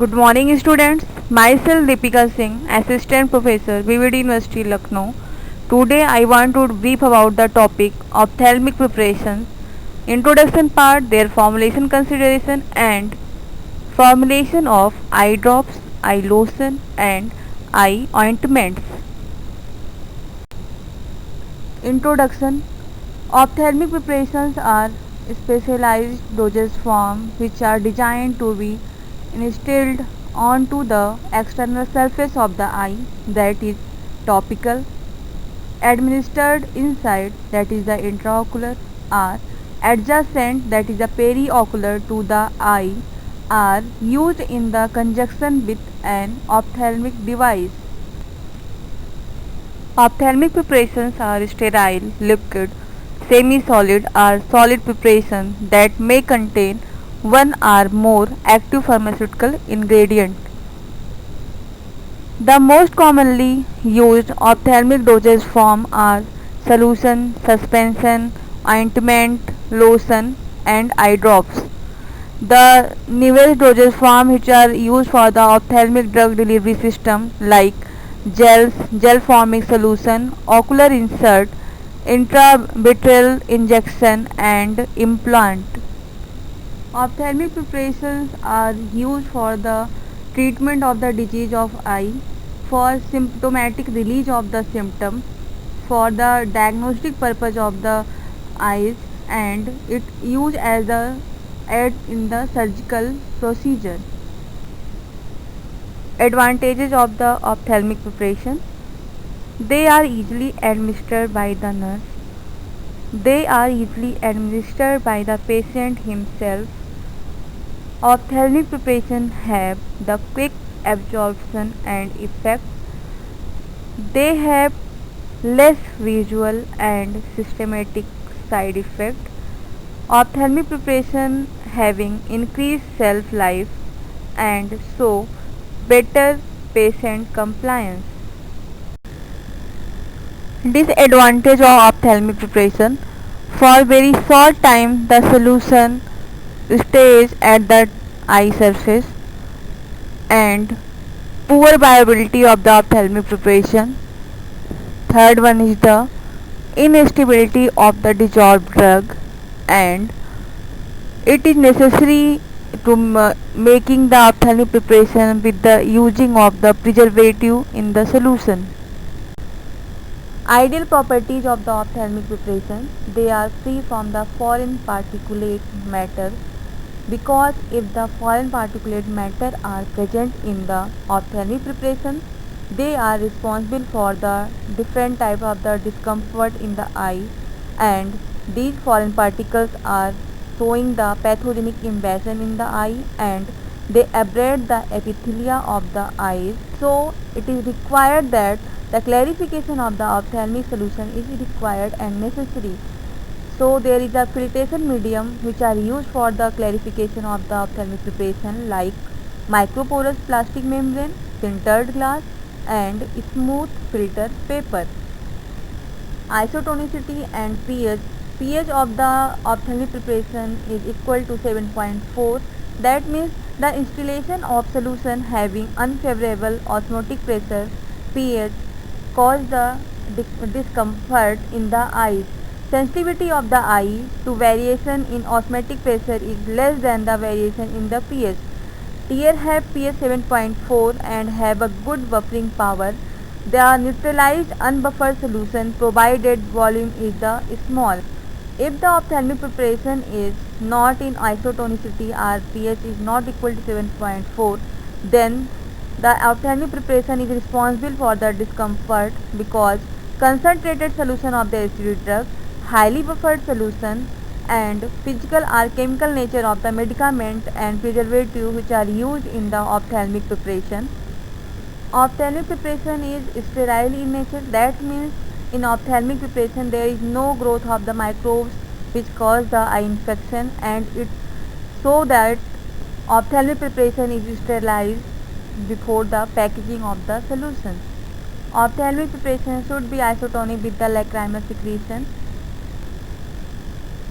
Good morning students. Myself Deepika Singh, Assistant Professor, BVD University, Lucknow. Today I want to brief about the topic ophthalmic preparations, introduction part, their formulation consideration and formulation of eye drops, eye lotion and eye ointments. Introduction. Ophthalmic preparations are specialized dosage forms which are designed to be instilled onto the external surface of the eye, that is topical, administered inside, that is the intraocular, or adjacent, that is the periocular to the eye, are used in the conjunction with an ophthalmic device. Ophthalmic preparations are sterile, liquid, semi-solid or solid preparations that may contain one or more active pharmaceutical ingredient. The most commonly used ophthalmic dosage forms are solution, suspension, ointment, lotion and eye drops. The newest dosage forms which are used for the ophthalmic drug delivery system like gels, gel forming solution, ocular insert, intravitreal injection and implant. Ophthalmic preparations are used for the treatment of the disease of eye, for symptomatic relief of the symptom, for the diagnostic purpose of the eyes, and it used as a aid in the surgical procedure. Advantages of the ophthalmic preparation. They are easily administered by the nurse. They are easily administered by the patient himself. Ophthalmic preparation have the quick absorption and effect. They have less visual and systematic side effect. Ophthalmic preparation having increased shelf life and so better patient compliance. Disadvantage of ophthalmic preparation. For very short time the solution stays at the eye surface, and poor viability of the ophthalmic preparation. Third one is the instability of the dissolved drug, and it is necessary to making the ophthalmic preparation with the using of the preservative in the solution. Ideal properties of the ophthalmic preparation. They are free from the foreign particulate matter, because if the foreign particulate matter are present in the ophthalmic preparation, they are responsible for the different type of the discomfort in the eye, and these foreign particles are showing the pathogenic invasion in the eye and they abrade the epithelia of the eyes. So it is required that the clarification of the ophthalmic solution is required and necessary. So there is a filtration medium which are used for the clarification of the ophthalmic preparation like microporous plastic membrane, sintered glass and smooth filter paper. Isotonicity and pH. pH of the ophthalmic preparation is equal to 7.4. That means the installation of solution having unfavorable osmotic pressure pH cause the discomfort in the eyes. Sensitivity of the eye to variation in osmotic pressure is less than the variation in the pH. Tear have pH 7.4 and have a good buffering power. They are neutralized unbuffered solution provided volume is the small. If the ophthalmic preparation is not in isotonicity or pH is not equal to 7.4, then the ophthalmic preparation is responsible for the discomfort because concentrated solution of the acidic drug, highly buffered solution and physical or chemical nature of the medicament and preservative which are used in the ophthalmic preparation. Ophthalmic preparation is sterile in nature. That means in ophthalmic preparation there is no growth of the microbes which cause the eye infection, and it so that ophthalmic preparation is sterilized before the packaging of the solution. Ophthalmic preparation should be isotonic with the lacrimal secretion.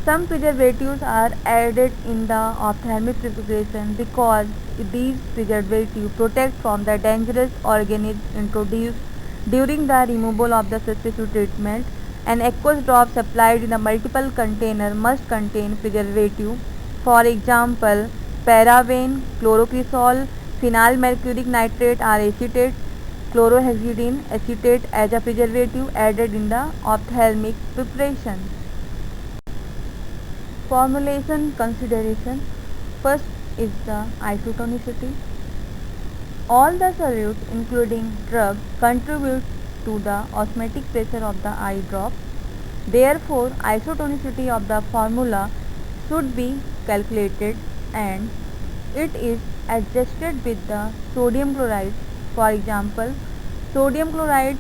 Some preservatives are added in the ophthalmic preparation because these preservatives protect from the dangerous organisms introduced during the removal of the substitute treatment. An aqueous drop supplied in a multiple container must contain preservative. For example, paraben, chlorocresol, phenyl mercuric nitrate or acetate, chlorohexidine acetate as a preservative added in the ophthalmic preparation. Formulation consideration. First is the isotonicity. All the solutes including drug contribute to the osmotic pressure of the eye drop. Therefore, isotonicity of the formula should be calculated and it is adjusted with the sodium chloride. For example, sodium chloride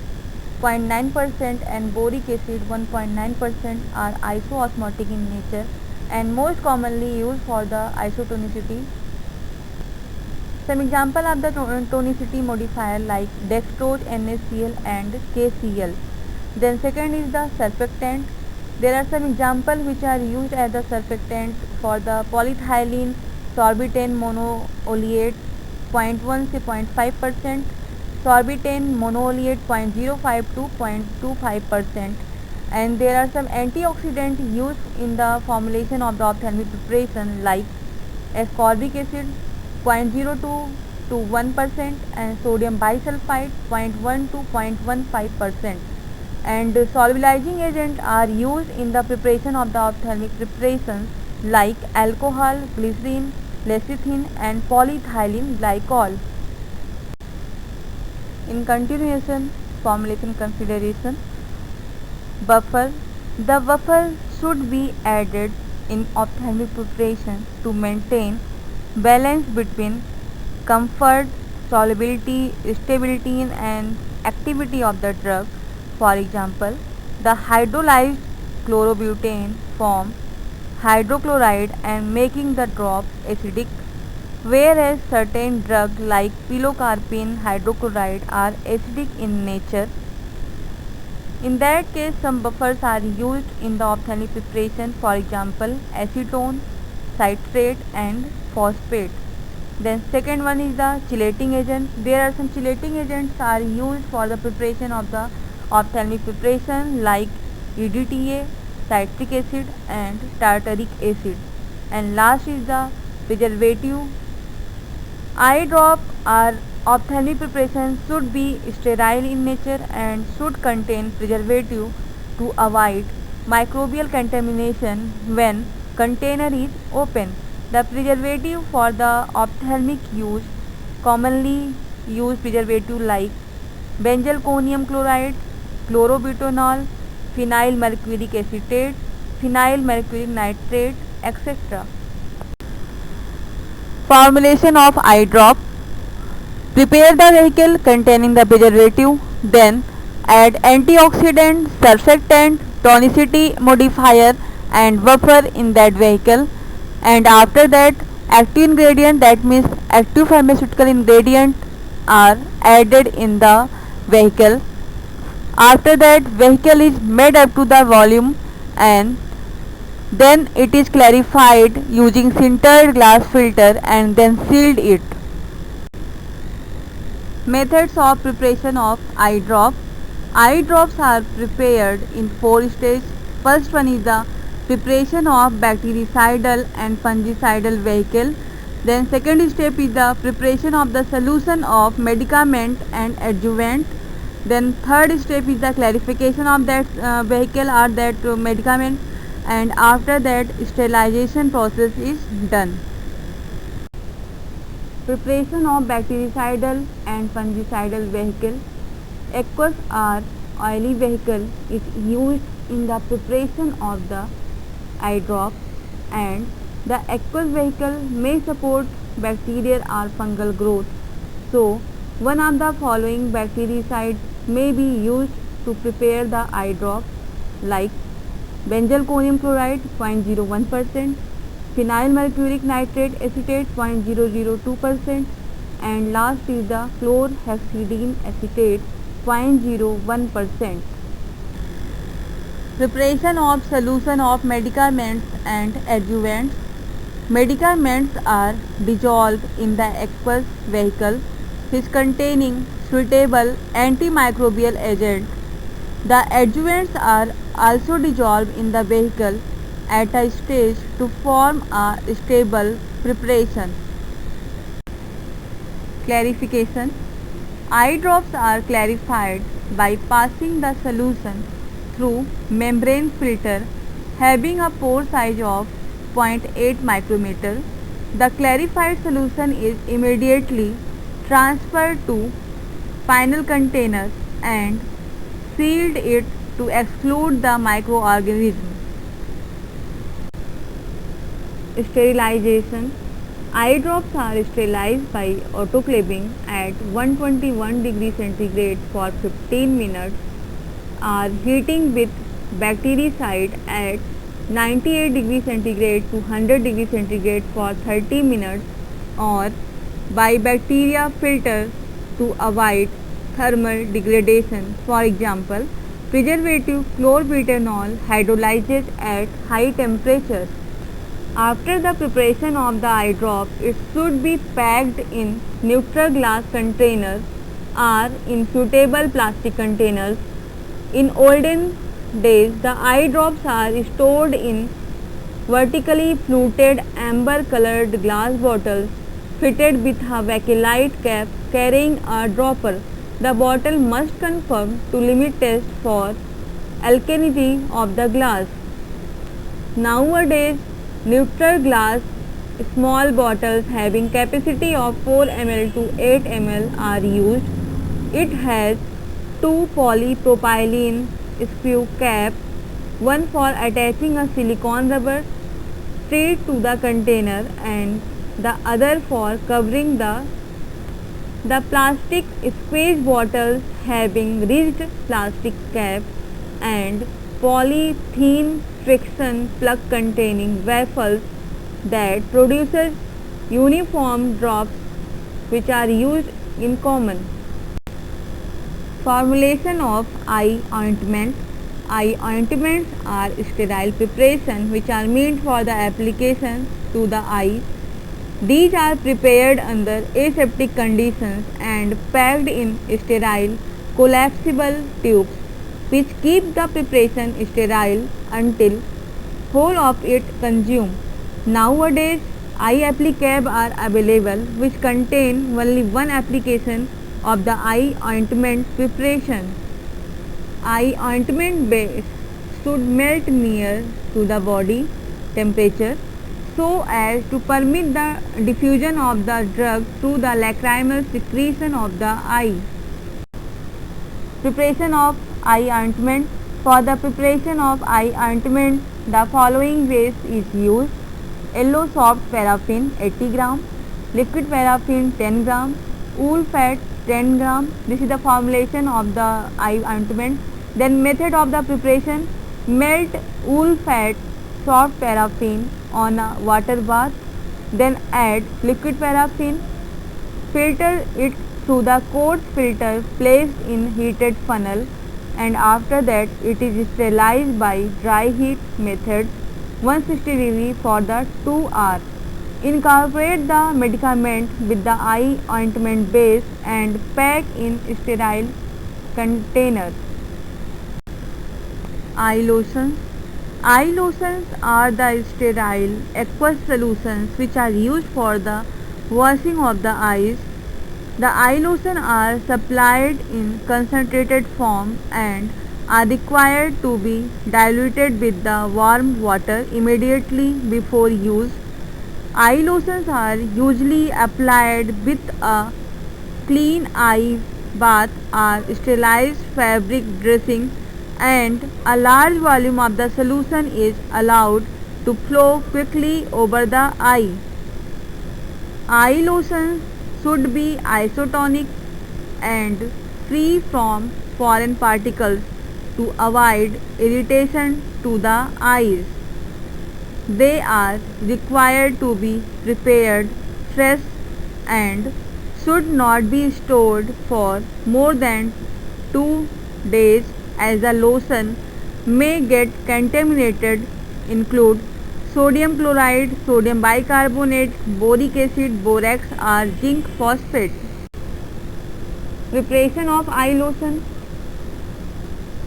0.9% and boric acid 1.9% are isoosmotic in nature and most commonly used for the isotonicity. Some example of the tonicity modifier like dextrose, NaCl and KCl. Then second is the surfactant. There are some examples which are used as the surfactant for the polyethylene sorbitane monooleate 0.1 to 0.5%, sorbitane monooleate 0.05 to 0.25%. And there are some antioxidants used in the formulation of the ophthalmic preparation like ascorbic acid 0.02 to 1% and sodium bisulfite 0.1 to 0.15%. And solubilizing agents are used in the preparation of the ophthalmic preparations like alcohol, glycerin, lecithin and polyethylene glycol. In continuation, formulation consideration. Buffer. The buffer should be added in ophthalmic preparation to maintain balance between comfort, solubility, stability and activity of the drug. For example, the hydrolyzed chlorobutane form hydrochloride and making the drop acidic, whereas certain drugs like pilocarpine hydrochloride are acidic in nature. In that case, some buffers are used in the ophthalmic preparation, for example, acetone, citrate and phosphate. Then second one is the chelating agent. There are some chelating agents are used for the preparation of the ophthalmic preparation like EDTA, citric acid and tartaric acid. And last is the preservative. Eye drop or ophthalmic preparation should be sterile in nature and should contain preservative to avoid microbial contamination when container is open. The preservative for the ophthalmic use commonly used preservative like benzalkonium chloride, chlorobutanol, phenyl mercuric acetate, phenyl mercuric nitrate, etc. Formulation of eye drop. Prepare the vehicle containing the preservative, then add antioxidant, surfactant, tonicity modifier and buffer in that vehicle, and after that active ingredient, that means active pharmaceutical ingredient are added in the vehicle. After that vehicle is made up to the volume and then it is clarified using sintered glass filter and then sealed it. Methods of preparation of eye drop. Eye drops are prepared in 4 stages. First one is the preparation of bactericidal and fungicidal vehicle. Then second step is the preparation of the solution of medicament and adjuvant. Then third step is the clarification of that vehicle or that medicament, and after that sterilization process is done. Preparation of bactericidal and fungicidal vehicle. Aqueous or oily vehicle is used in the preparation of the eye drop, and the aqueous vehicle may support bacterial or fungal growth. So, one of the following bactericides may be used to prepare the eye drop like benzalkonium chloride 0.01%, phenyl mercuric nitrate acetate 0.002%, and last is the chlorhexidine acetate 0.01%. Preparation of solution of medicaments and adjuvants. Medicaments are dissolved in the aqueous vehicle which containing suitable antimicrobial agent. The adjuvants are also dissolved in the vehicle at a stage to form a stable preparation. Clarification. Eye drops are clarified by passing the solution through membrane filter having a pore size of 0.8 micrometer. The clarified solution is immediately transferred to final container and sealed it to exclude the microorganism. Sterilization. Eye drops are sterilized by autoclaving at 121 degree centigrade for 15 minutes or heating with bactericide at 98 degree centigrade to 100 degree centigrade for 30 minutes or by bacteria filter to avoid thermal degradation. For example, preservative chlorbutanol hydrolyzes at high temperature. After the preparation of the eye drop, it should be packed in neutral glass containers or in suitable plastic containers. In olden days, the eye drops are stored in vertically fluted amber colored glass bottles fitted with a bakelite cap carrying a dropper. The bottle must conform to limit test for alkalinity of the glass. Nowadays, neutral glass small bottles having capacity of 4 ml to 8 ml are used. It has two polypropylene screw caps, one for attaching a silicone rubber straight to the container and the other for covering the plastic squeeze bottles having rigid plastic caps and polythene friction plug containing waffles that produces uniform drops which are used in common. Formulation of eye ointment. Eye ointments are sterile preparation which are meant for the application to the eyes. These are prepared under aseptic conditions and packed in sterile collapsible tubes which keep the preparation sterile until whole of it consumed. Nowadays, eye applicab are available which contain only one application of the eye ointment preparation. Eye ointment base should melt near to the body temperature so as to permit the diffusion of the drug through the lacrimal secretion of the eye. Preparation of eye ointment. For the preparation of eye ointment, the following base is used: yellow soft paraffin 80 gram, liquid paraffin 10 gram, wool fat 10 gram. This is the formulation of the eye ointment. Then method of the preparation: melt wool fat soft paraffin on a water bath, then add liquid paraffin, filter it through the quartz filter placed in heated funnel, and after that it is sterilized by dry heat method 160 degree for the 2 hours. Incorporate the medicament with the eye ointment base and pack in sterile container. Eye lotions. Eye lotions are the sterile aqueous solutions which are used for the washing of the eyes. The eye lotion are supplied in concentrated form and are required to be diluted with the warm water immediately before use. Eye lotions are usually applied with a clean eye bath or sterilized fabric dressing, and a large volume of the solution is allowed to flow quickly over the eye. Eye lotions should be isotonic and free from foreign particles to avoid irritation to the eyes. They are required to be prepared fresh and should not be stored for more than 2 days, as the lotion may get contaminated include sodium chloride, sodium bicarbonate, boric acid, borax or zinc phosphate. Preparation of eye lotion.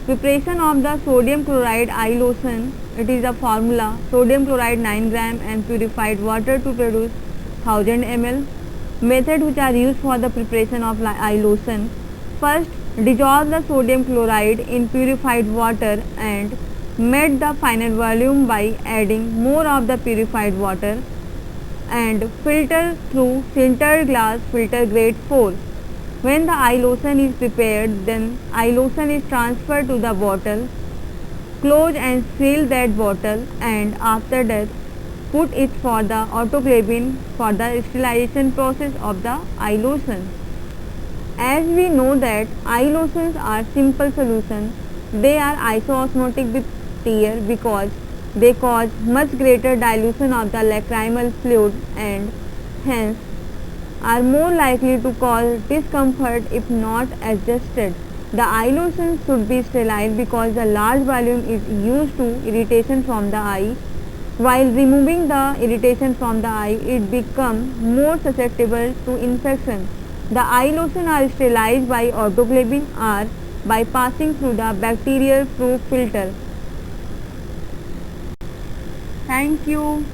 Preparation of the sodium chloride eye lotion. It is a formula: sodium chloride 9 gram and purified water to produce 1000 ml. Method which are used for the preparation of eye lotion. First, dissolve the sodium chloride in purified water and melt the final volume by adding more of the purified water and filter through sintered glass filter grade 4. When the eye lotion is prepared, then eye lotion is transferred to the bottle. Close and seal that bottle, and after that put it for the autoclaving for the sterilization process of the eye lotion. As we know that eye lotions are simple solutions, they are isoosmotic with tear because they cause much greater dilution of the lacrimal fluid and hence are more likely to cause discomfort if not adjusted. The eye lotion should be sterile because the large volume is used to irritation from the eye. While removing the irritation from the eye, it becomes more susceptible to infection. The eye lotion are sterilized by autoclaving or by passing through the bacterial proof filter. Thank you.